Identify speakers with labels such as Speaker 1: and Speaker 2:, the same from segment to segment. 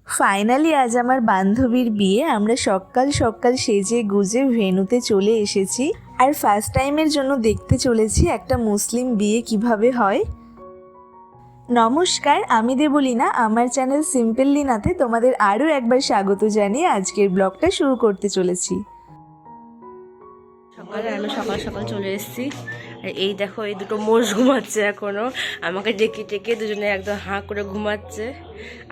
Speaker 1: Finally আজ আমার বান্ধবীর বিয়ে। আমরা সকাল সকাল সেজে গুজে ভেন্যুতে চলে এসেছি আর ফার্স্ট টাইমের জন্য দেখতে চলেছি একটা মুসলিম বিয়ে কিভাবে হয়। নমস্কার, আমি দেবলীনা। আমার চ্যানেল সিম্পল লিনাতে তোমাদের আরও একবার স্বাগত জানিয়ে আজকের ব্লগটা শুরু করতে চলেছি।
Speaker 2: সকালে আমি সকাল সকাল চলে এসেছি। আর এই দেখো, এই দুটো মোষ ঘুমাচ্ছে এখনো, আমাকে ডেকে ডেকে দুজনে একদম হাঁ করে ঘুমাচ্ছে।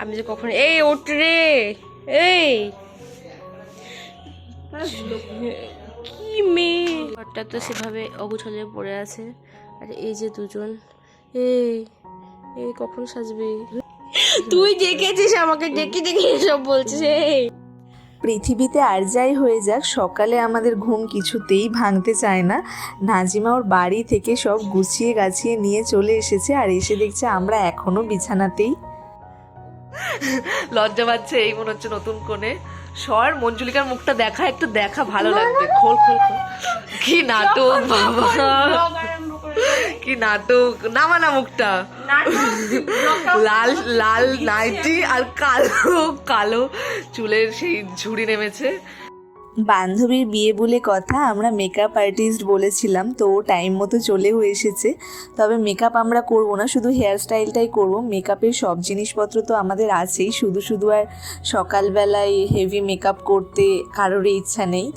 Speaker 2: আমি যে কখন এই ওঠ রে, এই কি মেয়ে, ঘরটা তো সেভাবে অগুছলে পড়ে আছে। আর এই যে দুজন, এই এই কখন সাজবে? তুই ডেকেছিস আমাকে, ডেকে ডেকে সব বলছিস। এই
Speaker 1: পৃথিবীতে আর যাই হয়ে যাক, সকালে আমাদের ঘুম কিছুতেই ভাঙতে চায় না। নাজিমা ওর বাড়ি থেকে সব গুছিয়ে গাছিয়ে নিয়ে চলে এসেছে আর এসে দেখছে আমরা এখনো বিছানাতেই।
Speaker 3: লজ্জা পাচ্ছে, এই মনে হচ্ছে নতুন কোণে। সর, মঞ্জুলিকার মুখটা দেখা, একটু দেখা, ভালো লাগবে। খোল খোল খোল। কি নাটক বাবা, কি নাটক। নামানা মুখটা, লাল লাল নাইটি আর কালো কালো চুলের সেই ঝুড়ি নেমেছে।
Speaker 1: বান্ধবীর বিয়ে বলে কথা, আমরা মেকআপ আর্টিস্ট বলেছিলাম, তো ও টাইম মতো চলেও এসেছে। তবে মেকআপ আমরা করব না, শুধু হেয়ার স্টাইলটাই করব। মেকআপের সব জিনিসপত্র তো আমাদের আছেই, শুধু শুধু আর সকালবেলায় হেভি মেকআপ করতে কারোরই ইচ্ছা নেই।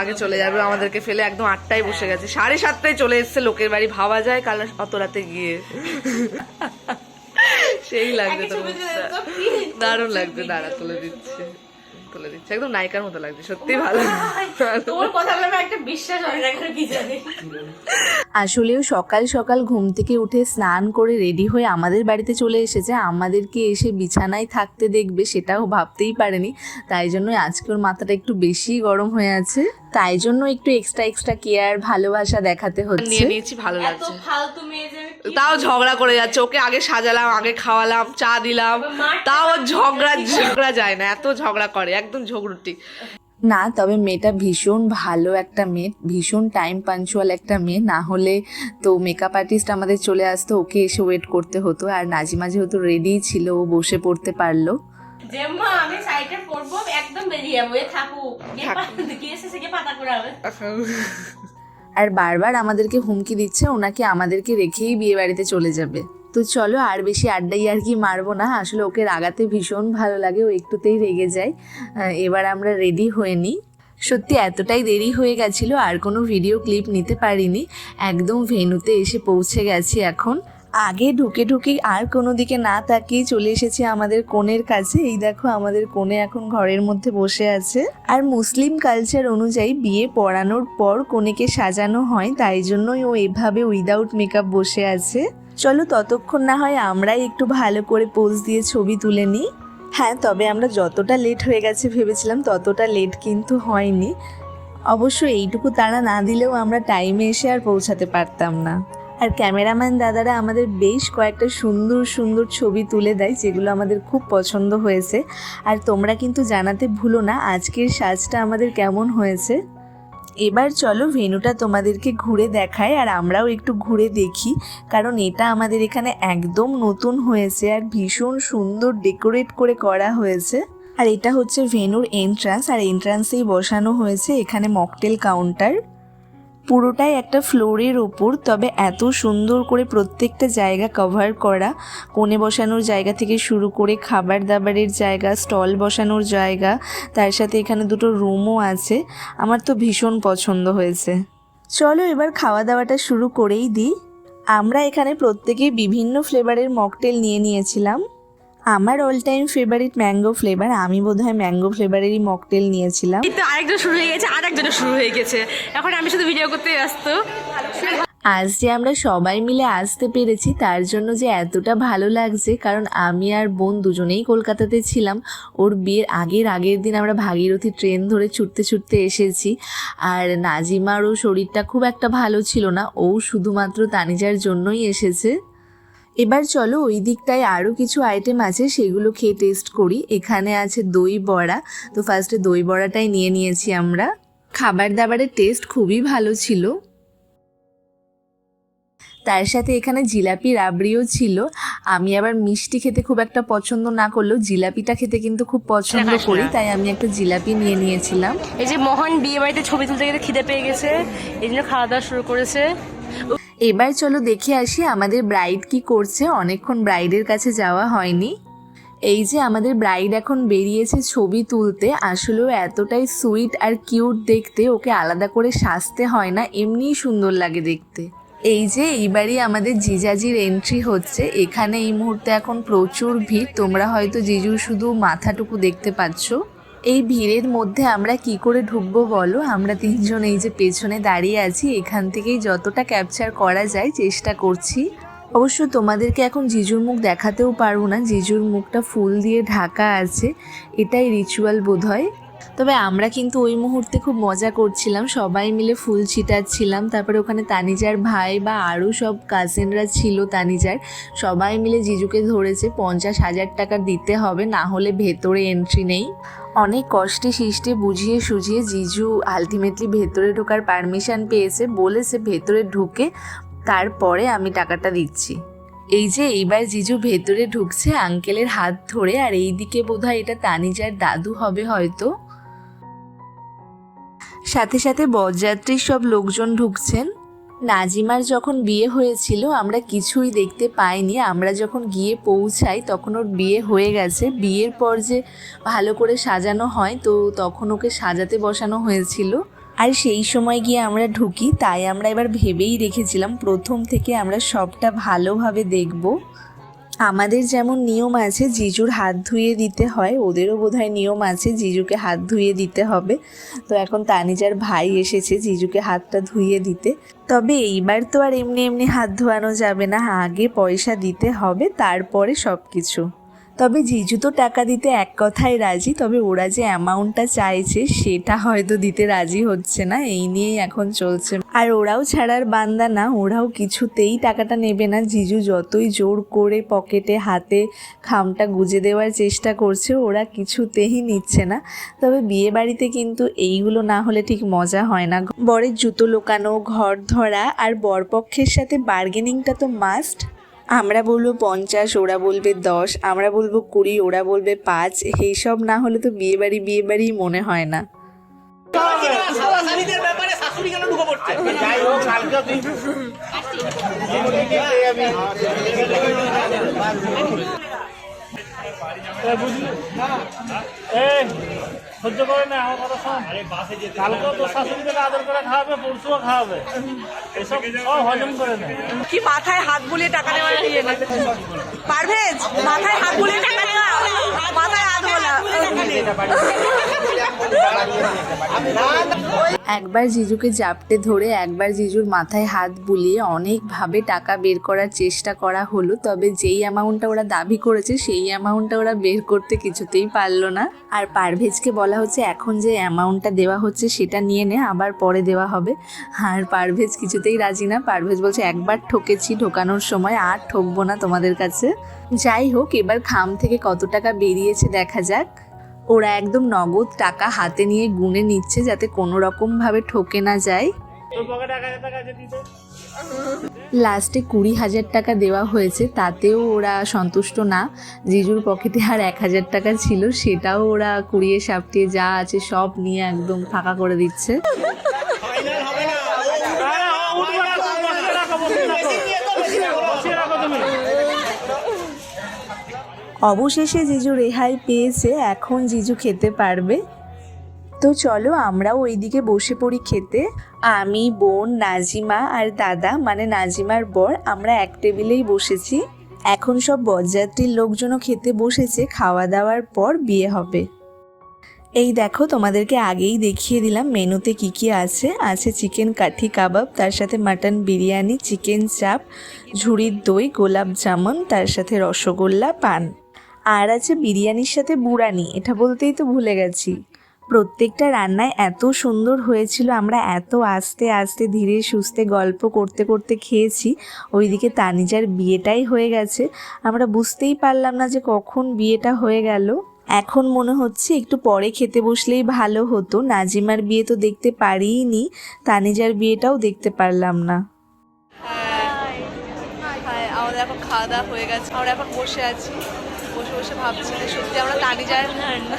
Speaker 3: আগে চলে যাবে আমাদেরকে ফেলে, একদম 8টায় বসে গেছে, 7:30টায় চলে এসছে লোকের বাড়ি। ভাবা যায় কাল অত রাতে গিয়ে। সেই লাগছে তোর মুখটা, দারুণ লাগছে। দাঁড়া, তুলে দিচ্ছে, একদম নায়িকার মতো লাগছে, সত্যি ভালো।
Speaker 1: আসলেও সকাল সকাল ঘুম থেকে উঠে স্নান করে রেডি হয়ে আমাদের বাড়িতে চলে এসেছে। আমাদেরকে এসে বিছানায় থাকতে দেখবে সেটাও ভাবতেই পারেনি। তাই জন্য আজকে ওর মাথাটা একটু বেশি গরম হয়ে আছে, তাই জন্য একটু এক্সট্রা কেয়ার ভালোবাসা দেখাতে হচ্ছে।
Speaker 3: নিয়ে নিয়েছি, ভালো লাগছে। তাও ঝগড়া করে যাচ্ছে। ওকে আগে সাজালাম, আগে খাওয়ালাম, চা দিলাম, তাও ঝগড়া যায় না। এত ঝগড়া করে, একদম ঝগড়ুটি
Speaker 1: না, তবে মেয়েটা ভীষণ ভালো একটা মেয়ে, ভীষণ টাইম পাঞ্চুয়াল একটা মেয়ে। না হলে তো মেকআপ আর্টিস্ট আমাদের চলে আসতো, ওকে এসে ওয়েট করতে হতো। আর নাজিমা যেহেতু রেডি ছিল, ও বসে পড়তে পারলো।
Speaker 2: আমি সাইডে পড়বো, একদম বেরিয়ে যাবো, থাকুক পাতা করে হবে।
Speaker 1: আর বারবার আমাদেরকে হুমকি দিচ্ছে ওনাকে আমাদেরকে রেখেই বিয়ে বাড়িতে চলে যাবে। তো চলো আর বেশি আড্ডাই আর কি মারবো না। আসলে ওকে রাগাতে ভীষণ ভালো লাগে, ও একটুতেই রেগে যায়। এবার আমরা রেডি হয়ে নিই। সত্যি এতটাই দেরি হয়ে গেছিলো, আর কোনো ভিডিও ক্লিপ নিতে পারিনি। একদম ভেন্যুতে এসে পৌঁছে গেছি এখন। আগে ঢুকে আর কোনো দিকে না তাকিয়ে চলে এসেছি আমাদের কনের কাছে। এই দেখো, আমাদের কনে এখন ঘরের মধ্যে বসে আছে। আর মুসলিম কালচার অনুযায়ী বিয়ে পড়ানোর পর কনেকে সাজানো হয়, তাই জন্যই ও এভাবে উইদাউট মেকআপ বসে আছে। চলো ততক্ষণ না হয় আমরাই একটু ভালো করে পোজ দিয়ে ছবি তুলে নিই। হ্যাঁ, তবে আমরা যতটা লেট হয়ে গেছে ভেবেছিলাম ততটা লেট কিন্তু হয়নি। অবশ্য এইটুকু তাড়া না দিলেও আমরা টাইমে এসে আর পৌঁছাতে পারতাম না। আর ক্যামেরাম্যান দাদারা আমাদের বেশ কয়েকটা সুন্দর সুন্দর ছবি তুলে দেয়, যেগুলো আমাদের খুব পছন্দ হয়েছে। আর তোমরা কিন্তু জানাতে ভুলো না আজকের সাজটা আমাদের কেমন হয়েছে। এবার চলো ভেন্যুটা তোমাদেরকে ঘুরে দেখায় আর আমরাও একটু ঘুরে দেখি, কারণ এটা আমাদের এখানে একদম নতুন হয়েছে আর ভীষণ সুন্দর ডেকোরেট করে করা হয়েছে। আর এটা হচ্ছে ভেন্যুর এন্ট্রান্স, আর এন্ট্রান্সেই বসানো হয়েছে এখানে মকটেল কাউন্টার। পুরোটাই একটা ফ্লোরের ওপর, তবে এত সুন্দর করে প্রত্যেকটা জায়গা কভার করা। কোণে বসানোর জায়গা থেকে শুরু করে খাবার দাবারের জায়গা, স্টল বসানোর জায়গা, তার সাথে এখানে দুটো রুমও আছে। আমার তো ভীষণ পছন্দ হয়েছে। চলো এবার খাওয়া দাওয়াটা শুরু করেই দিই। আমরা এখানে প্রত্যেকেই বিভিন্ন ফ্লেভারের মকটেল নিয়ে নিয়েছিলাম। আমার all time favourite mango flavour, আমি বোধহয় ম্যাঙ্গো ফ্লেভারেরই মকটেল নিয়েছিলাম।
Speaker 2: আরেকজন শুরু হয়ে গেছে, আরেকজনের শুরু হয়ে গেছে, এখন আমি শুধু ভিডিও করতে ব্যস্ত।
Speaker 1: আজ যে আমরা সবাই মিলে আসতে পেরেছি তার জন্য যে এতটা ভালো লাগছে, কারণ আমি আর বোন দুজনেই কলকাতাতে ছিলাম। ওর বিয়ের আগের দিন আমরা ভাগীরথী ট্রেন ধরে ছুটতে এসেছি। আর নাজিমারও শরীরটা খুব একটা ভালো ছিল না, ও শুধুমাত্র তানিজার জন্যই এসেছে। এবার চলো ওই দিকটায় আরও কিছু আইটেম আছে, সেগুলো খেয়ে টেস্ট করি। এখানে আছে দই বড়া, তো ফার্স্টে দই বড়াটাই নিয়ে নিয়েছি আমরা। খাবার দাবারের টেস্ট খুবই ভালো ছিল। তার সাথে এখানে জিলাপি রাবড়িও ছিল। আমি আবার মিষ্টি খেতে খুব একটা পছন্দ না করলেও জিলাপিটা খেতে কিন্তু খুব পছন্দ করি, তাই আমি একটা জিলাপি নিয়ে নিয়েছিলাম।
Speaker 2: এই যে মোহন বিয়ে বাড়িতে ছবি তুলতে গেলে খিদে পেয়ে গেছে, এই জন্য খাওয়া দাওয়া শুরু করেছে।
Speaker 1: এবার চলো দেখে আসি আমাদের ব্রাইড কি করছে। অনেকক্ষণ ব্রাইডের কাছে যাওয়া হয়নি। এই যে আমাদের ব্রাইড এখন বেরিয়েছে ছবি তুলতে। আসলেও এতটাই সুইট আর কিউট দেখতে, ওকে আলাদা করে সাজতে হয় না, এমনিই সুন্দর লাগে দেখতে। এই যে এইবারই আমাদের জিজাজির এন্ট্রি হচ্ছে। এখানে এই মুহূর্তে এখন প্রচুর ভিড়, তোমরা হয়তো জিজুর শুধু মাথাটুকু দেখতে পাচ্ছ। এই ভিড়ের মধ্যে আমরা কি করে ঢুকবো বলো? আমরা তিনজন এই যে পেছনে দাঁড়িয়ে আছি, এখান থেকেই যতটা ক্যাপচার করা যায় চেষ্টা করছি। অবশ্য তোমাদেরকে এখন জিজুর মুখ দেখাতেও পারবো না, জিজুর মুখটা ফুল দিয়ে ঢাকা আছে, এটাই রিচুয়াল বোধহয়। তবে আমরা কিন্তু ওই মুহূর্তে খুব মজা করছিলাম, সবাই মিলে ফুল ছিটাচ্ছিলাম। তারপরে ওখানে তানিজার ভাই বা আরও সব কাজিনরা ছিল তানিজার, সবাই মিলে জিজুকে ধরেছে 50,000 টাকা দিতে হবে, না হলে ভেতরে এন্ট্রি নেই। অনেক কষ্টে শিষ্টে বুঝিয়ে সুঝিয়ে জিজু আলটিমেটলি ভেতরে ঢোকার পারমিশন পেয়েছে, বলেছে ভেতরে ঢুকে তারপরে আমি টাকাটা দিচ্ছি। এই যে এইবার জিজু ভেতরে ঢুকছে আঙ্কেলের হাত ধরে, আর এইদিকে বোধহয় এটা তানিজার দাদু হবে হয়তো। সাথে সাথে বরযাত্রীর সব লোকজন ঢুকছেন। নাজিমার যখন বিয়ে হয়েছিল আমরা কিছুই দেখতে পাইনি, আমরা যখন গিয়ে পৌঁছাই তখন ওর বিয়ে হয়ে গেছে। বিয়ের পর যে ভালো করে সাজানো হয়, তো তখন ওকে সাজাতে বসানো হয়েছিল, আর সেই সময় গিয়ে আমরা ঢুকি। তাই আমরা এবার ভেবেই রেখেছিলাম প্রথম থেকে আমরা সবটা ভালোভাবে দেখব। আমাদের যেমন নিয়ম আছে জিজুর হাত ধুয়ে দিতে হয়, ওদেরও বোধহয় নিয়ম আছে জিজুকে হাত ধুয়ে দিতে হবে। তো এখন তানিজার ভাই এসেছে জিজুকে হাতটা ধুইয়ে দিতে। তবে এইবার তো আর এমনি এমনি হাত ধোয়ানো যাবে না, আগে পয়সা দিতে হবে, তারপরে সব কিছু। তবে জিজু তো টাকা দিতে এক কথায় রাজি, তবে ওরা যে অ্যামাউন্টটা চাইছে সেটা হয়তো দিতে রাজি হচ্ছে না, এই নিয়েই এখন চলছে। আর ওরাও ছাড়ার বান্দা না, ওরাও কিছুতেই টাকাটা নেবে না। জিজু যতই জোর করে পকেটে হাতে খামটা গুজে দেওয়ার চেষ্টা করছে, ওরা কিছুতেই নিচ্ছে না। তবে বিয়ে বাড়িতে কিন্তু এইগুলো না হলে ঠিক মজা হয় না। বরের জুতো লোকানো, ঘর ধরা, আর বরপক্ষের সাথে বার্গেনিংটা তো মাস্ট। আমরা বলবো 50, ওরা বলবে 10, আমরা বলবো 20, ওরা বলবে 5। এইসব না হলে তো বিয়েবাড়ি মনে হয় না।
Speaker 4: সহ্য করে না আমার কথা শোন, কালকেও তো শাশুড়িকে আদর করে খাওয়াবে, পরশুও খাওয়াবে, এসব সব হজম করে না।
Speaker 3: কি মাথায় হাত বুলিয়ে টাকা নেওয়ার নিয়ে না পারভেজ, মাথায় হাত বুলিয়ে টাকা নেওয়া, মাথায় হাত বলা।
Speaker 1: একবার জিজুকে জাপটে ধরে একবার জিজুর মাথায় হাত বুলিয়ে অনেকভাবে টাকা বের করার চেষ্টা করা হলো, তবে যেই অ্যামাউন্টটা ওরা দাবি করেছে সেই অ্যামাউন্টটা ওরা বের করতে কিছুতেই পারলো না। আর পারভেজকে বলা হচ্ছে এখন যে অ্যামাউন্টটা দেওয়া হচ্ছে সেটা নিয়ে নে, আবার পরে দেওয়া হবে। আর পারভেজ কিছুতেই রাজি না, পারভেজ বলছে একবার ঠকেছি ঢোকানোর সময়, আর ঠকবো না তোমাদের কাছে। যাই হোক, এবার খাম থেকে কত টাকা বেরিয়েছে দেখা যাক। ওরা একদম নগদ টাকা হাতে নিয়ে গুনে নিচ্ছে যাতে কোনো রকমভাবে ঠকে না যায়। লাস্টে 20,000 টাকা দেওয়া হয়েছে, তাতেও ওরা সন্তুষ্ট না। জিজুর পকেটে আর 1,000 টাকা ছিল, সেটাও ওরা কুড়িয়ে সাপটিয়ে যা আছে সব নিয়ে একদম ফাঁকা করে দিচ্ছে। অবশেষে জিজু রেহাই পেয়েছে, এখন জিজু খেতে পারবে। তো চলো আমরাও ওইদিকে বসে পড়ি খেতে। আমি, বোন, নাজিমা আর দাদা মানে নাজিমার বর, আমরা এক টেবিলেই বসেছি। এখন সব বরযাত্রীর লোকজনও খেতে বসেছে, খাওয়া দাওয়ার পর বিয়ে হবে। এই দেখো তোমাদেরকে আগেই দেখিয়ে দিলাম মেনুতে কি কি আছে। আছে চিকেন কাঠি কাবাব, তার সাথে মাটন বিরিয়ানি, চিকেন চাপ, ঝুড়ির দই, গোলাপ জামুন, তার সাথে রসগোল্লা, পান, আর আছে বিরিয়ানির সাথে বুড়ানি, এটা বলতেই তো ভুলে গেছি। প্রত্যেকটা রান্নায় এত সুন্দর হয়েছিল, আমরা এত আস্তে আস্তে ধীরে সুস্থে গল্প করতে করতে খেয়েছি। ওইদিকে তানিজার বিয়েটাই হয়ে গেছে, আমরা বুঝতেই পারলাম না যে কখন বিয়েটা হয়ে গেল। এখন মনে হচ্ছে একটু পরে খেতে বসলেই ভালো হতো। নাজিমার বিয়ে তো দেখতে পারিনি, তানিজার বিয়েটাও দেখতে পারলাম না।
Speaker 3: খাওয়া দাওয়া হয়ে গেছে, আমরা এখন বসে আছি, বসে বসে ভাবছি যে সত্যি আমরা তানিজার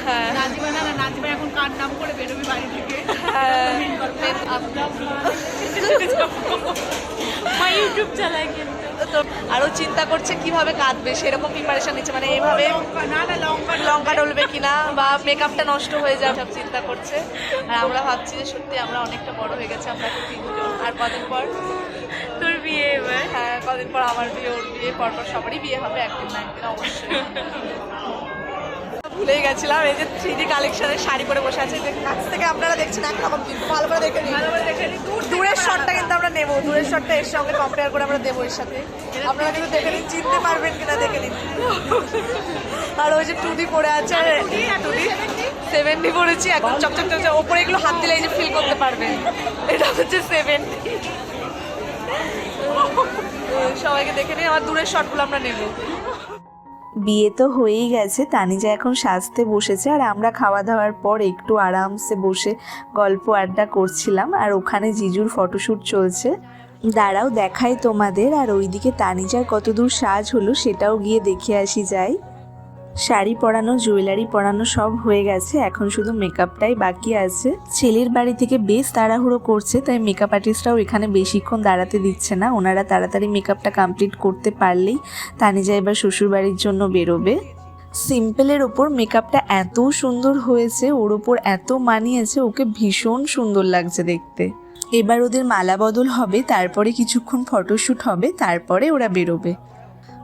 Speaker 3: হ্যাঁ
Speaker 5: নাজিমা এখন কার নাম করে বেরোবি বাড়ি থেকে
Speaker 2: মা ইউটিউব চালায় কিন্তু।
Speaker 3: তো আরো চিন্তা করছে কিভাবে কাঁদবে, সেরকম প্রিপারেশন নিচ্ছে, মানে এইভাবে লঙ্কা ডলবে কিনা বা মেকআপটা নষ্ট হয়ে যাবে সব চিন্তা করছে। আর আমরা ভাবছি যে সত্যি আমরা অনেকটা বড় হয়ে গেছে, আমরা এখন তিনজন, আর কদিন পর
Speaker 2: তোর বিয়ে এবার।
Speaker 3: হ্যাঁ কদিন পর আমার বিয়ে, ওর বিয়ে, পরপর সবারই বিয়ে হবে একদিন না একদিন অবশ্যই। ভুলেই গেছিলাম এই যে 3D কালেকশনের শাড়ি পরে বসে আছে, যে কাছ থেকে আপনারা দেখছেন একরকম, কিন্তু ভালো করে দেখে নিন, দূরের শটটা কিন্তু আমরা নেবো, দূরের শটটা এর সঙ্গে কম্পেয়ার করে আমরা দেবো এর সাথে, আপনারা কিন্তু দেখে নিন, চিনতে পারবেন কিনা দেখে নিন। আর ওই যে 2D পরে আছে, আর 2D 70 পরেছি, একদম চকচক চকচক, ওপরে এগুলো হাত দিলে এই যে ফিল করতে পারবেন, এটা হচ্ছে 70। সবাইকে দেখে নিন, আমার দূরের শটগুলো আমরা নেবো।
Speaker 1: বিয়ে তো হয়েই গেছে, তানিজা এখন সাজতে বসেছে, আর আমরা খাওয়া দাওয়ার পর একটু আরামসে বসে গল্প আড্ডা করছিলাম, আর ওখানে জিজুর ফটোশ্যুট চলছে। দাঁড়াও দেখাই তোমাদের, আর ওইদিকে তানিজার কতদূর সাজ হলো সেটাও গিয়ে দেখে আসি যাই। শাড়ি পরানো, জুয়েলারি পরানো সব হয়ে গেছে, এখন শুধু মেকআপটাই বাকি আছে। ছেলের বাড়ি থেকে বেশ তাড়াহুড়ো করছে, তাই মেকআপ আর্টিস্টরাও এখানে বেশিক্ষণ দাঁড়াতে দিচ্ছে না, ওনারা তাড়াতাড়ি মেকআপটা কমপ্লিট করতে পারলেই তানিজা এবার শ্বশুরবাড়ির জন্য বেরোবে। সিম্পলের ওপর মেকআপটা এত সুন্দর হয়েছে, ওর ওপর এত মানিয়েছে, ওকে ভীষণ সুন্দর লাগছে দেখতে। এবার ওদের মালা বদল হবে, তারপরে কিছুক্ষণ ফটোশ্যুট হবে, তারপরে ওরা বেরোবে।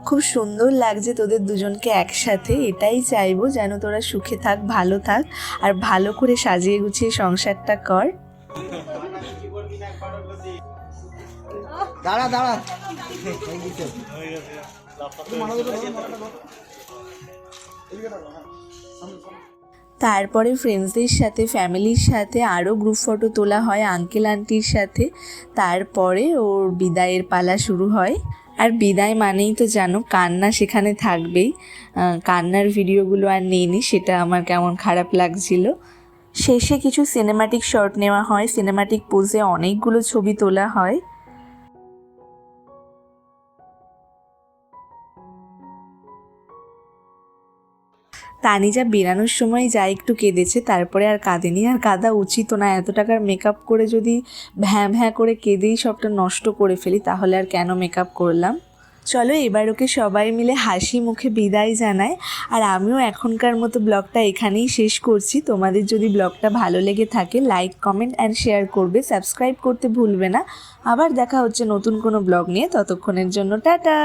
Speaker 1: খুব সুন্দর লাগছে তোদের দুজনকে একসাথে, এটাই চাইবো যেন তোরা সুখে থাক, ভালো থাক, আর ভালো করে সাজিয়ে গুছিয়ে সংসারটা কর।
Speaker 6: দাঁড়া দাঁড়া
Speaker 1: তারপরে ফ্রেন্ডসদের সাথে, ফ্যামিলির সাথে আরও গ্রুপ ফটো তোলা হয় আঙ্কেল আন্টির সাথে, তারপরে ওর বিদায়ের পালা শুরু হয়। আর বিদায় মানেই তো জানো কান্না সেখানে থাকবেই, কান্নার ভিডিওগুলো আর নেইনি, সেটা আমার কেমন খারাপ লাগছিল। শেষে কিছু সিনেম্যাটিক শট নেওয়া হয়, সিনেম্যাটিক পোজে অনেকগুলো ছবি তোলা হয়। তানিজা বেরানোর সময় যা একটু কেঁদেছে, তারপরে আর কাঁদেনি, আর কাঁদা উচিত না, এত টাকার মেকআপ করে যদি ভ্যাঁ ভ্যাঁ করে কেঁদেই সবটা নষ্ট করে ফেলি, তাহলে আর কেন মেকআপ করলাম। চলো এবার ওকে সবাই মিলে হাসি মুখে বিদায় জানায়, আর আমিও এখনকার মতো ব্লগটা এখানেই শেষ করছি। তোমাদের যদি ব্লগটা ভালো লেগে থাকে লাইক, কমেন্ট অ্যান্ড শেয়ার করবে, সাবস্ক্রাইব করতে ভুলবে না। আবার দেখা হচ্ছে নতুন কোনো ব্লগ নিয়ে, ততক্ষণের জন্য টাটা।